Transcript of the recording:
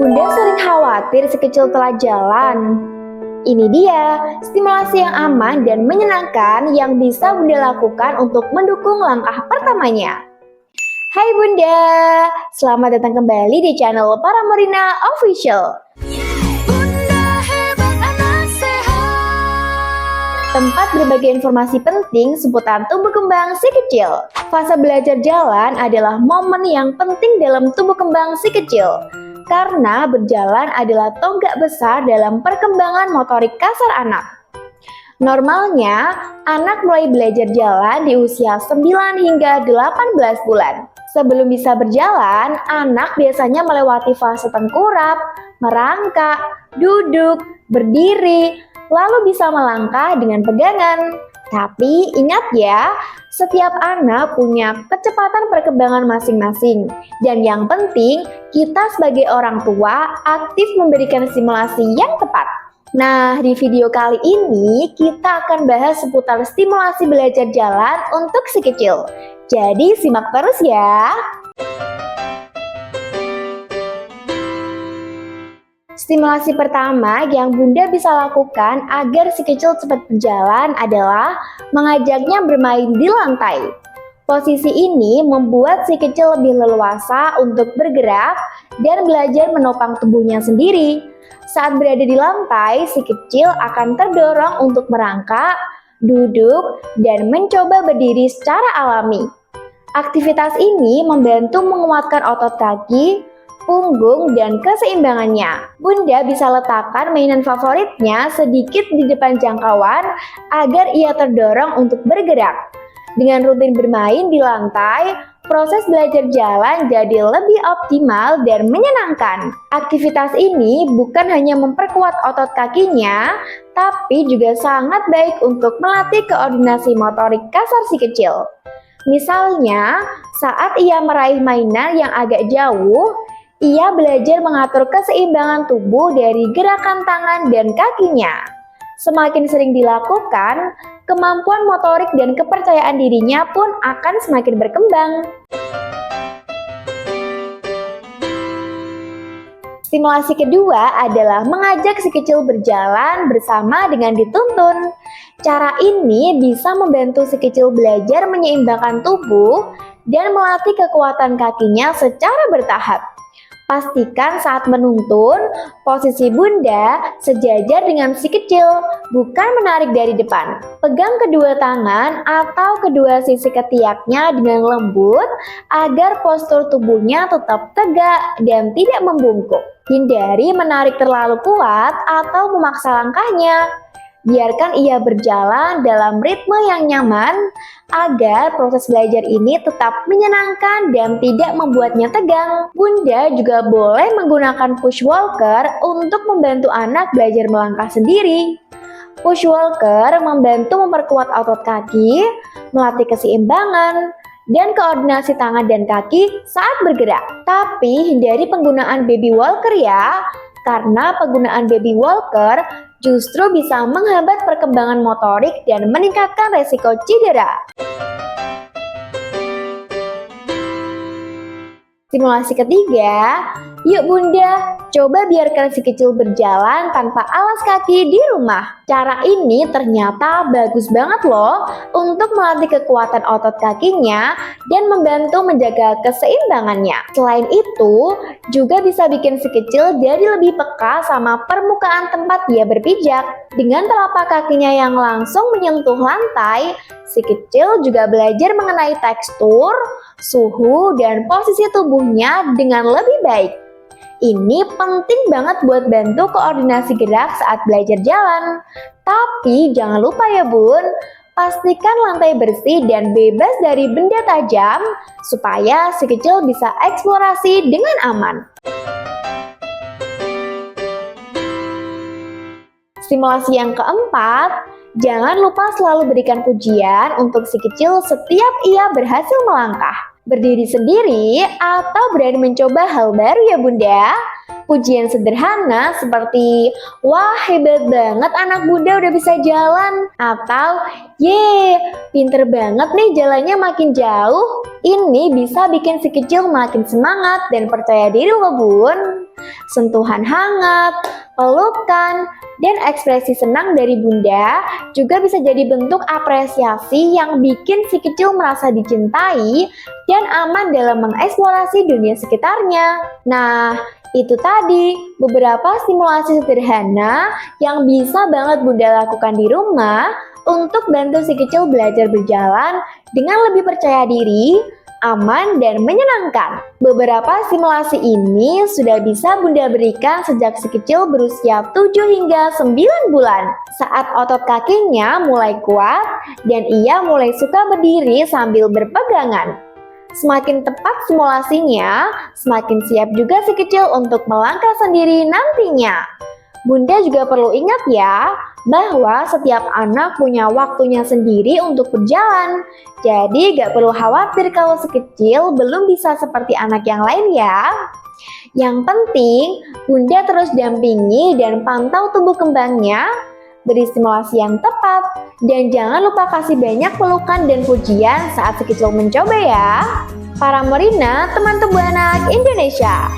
Bunda sering khawatir si kecil telah jalan. Ini dia stimulasi yang aman dan menyenangkan yang bisa Bunda lakukan untuk mendukung langkah pertamanya. Hai Bunda, selamat datang kembali di channel Paramorina Official. Tempat berbagi informasi penting seputar tumbuh kembang si kecil. Fase belajar jalan adalah momen yang penting dalam tumbuh kembang si kecil. Karena berjalan adalah tonggak besar dalam perkembangan motorik kasar anak. Normalnya, anak mulai belajar jalan di usia 9 hingga 18 bulan. Sebelum bisa berjalan, anak biasanya melewati fase tengkurap, merangkak, duduk, berdiri, lalu bisa melangkah dengan pegangan. Tapi ingat ya, setiap anak punya kecepatan perkembangan masing-masing. Dan yang penting, kita sebagai orang tua aktif memberikan stimulasi yang tepat. Nah, di video kali ini kita akan bahas seputar stimulasi belajar jalan untuk si kecil. Jadi simak terus ya. Stimulasi pertama yang Bunda bisa lakukan agar si kecil cepat berjalan adalah mengajaknya bermain di lantai. Posisi ini membuat si kecil lebih leluasa untuk bergerak dan belajar menopang tubuhnya sendiri. Saat berada di lantai, si kecil akan terdorong untuk merangkak, duduk, dan mencoba berdiri secara alami. Aktivitas ini membantu menguatkan otot kaki, punggung, dan keseimbangannya. Bunda bisa letakkan mainan favoritnya sedikit di depan jangkauan agar ia terdorong untuk bergerak. Dengan rutin bermain di lantai, proses belajar jalan jadi lebih optimal dan menyenangkan. Aktivitas ini bukan hanya memperkuat otot kakinya, tapi juga sangat baik untuk melatih koordinasi motorik kasar si kecil. Misalnya, saat ia meraih mainan yang agak jauh, ia belajar mengatur keseimbangan tubuh dari gerakan tangan dan kakinya. Semakin sering dilakukan, kemampuan motorik dan kepercayaan dirinya pun akan semakin berkembang. Stimulasi kedua adalah mengajak si kecil berjalan bersama dengan dituntun. Cara ini bisa membantu si kecil belajar menyeimbangkan tubuh dan melatih kekuatan kakinya secara bertahap. Pastikan saat menuntun, posisi Bunda sejajar dengan si kecil, bukan menarik dari depan. Pegang kedua tangan atau kedua sisi ketiaknya dengan lembut agar postur tubuhnya tetap tegak dan tidak membungkuk. Hindari menarik terlalu kuat atau memaksa langkahnya. Biarkan ia berjalan dalam ritme yang nyaman agar proses belajar ini tetap menyenangkan dan tidak membuatnya tegang. Bunda juga boleh menggunakan push walker untuk membantu anak belajar melangkah sendiri. Push walker membantu memperkuat otot kaki, melatih keseimbangan, dan koordinasi tangan dan kaki saat bergerak. Tapi hindari penggunaan baby walker ya, karena penggunaan baby walker justru bisa menghambat perkembangan motorik dan meningkatkan resiko cedera. Stimulasi ketiga, yuk Bunda, coba biarkan si kecil berjalan tanpa alas kaki di rumah. Cara ini ternyata bagus banget loh untuk melatih kekuatan otot kakinya dan membantu menjaga keseimbangannya. Selain itu, juga bisa bikin si kecil jadi lebih peka sama permukaan tempat dia berpijak. Dengan telapak kakinya yang langsung menyentuh lantai, si kecil juga belajar mengenai tekstur, suhu, dan posisi tubuhnya dengan lebih baik. Ini penting banget buat bantu koordinasi gerak saat belajar jalan. Tapi jangan lupa ya Bun, pastikan lantai bersih dan bebas dari benda tajam supaya si kecil bisa eksplorasi dengan aman. Stimulasi yang keempat, jangan lupa selalu berikan pujian untuk si kecil setiap ia berhasil melangkah. Berdiri sendiri atau berani mencoba hal baru ya Bunda. Pujian sederhana seperti, "Wah, hebat banget anak bunda udah bisa jalan." Atau, "Ye, pinter banget nih jalannya makin jauh." Ini bisa bikin si kecil makin semangat dan percaya diri loh bun. Sentuhan hangat, pelukan, dan ekspresi senang dari bunda juga bisa jadi bentuk apresiasi yang bikin si kecil merasa dicintai dan aman dalam mengeksplorasi dunia sekitarnya. Nah, itu tadi beberapa stimulasi sederhana yang bisa banget bunda lakukan di rumah untuk bantu si kecil belajar berjalan dengan lebih percaya diri, aman, dan menyenangkan. Beberapa stimulasi ini sudah bisa bunda berikan sejak si kecil berusia 7 hingga 9 bulan. Saat otot kakinya mulai kuat dan ia mulai suka berdiri sambil berpegangan. Semakin tepat simulasinya, semakin siap juga si kecil untuk melangkah sendiri nantinya. Bunda juga perlu ingat ya, bahwa setiap anak punya waktunya sendiri untuk berjalan. Jadi gak perlu khawatir kalau si kecil belum bisa seperti anak yang lain ya. Yang penting, Bunda terus dampingi dan pantau tumbuh kembangnya, beri stimulasi yang tepat, dan jangan lupa kasih banyak pelukan dan pujian saat si kecil mencoba ya. Para Morina, teman tumbuh anak Indonesia.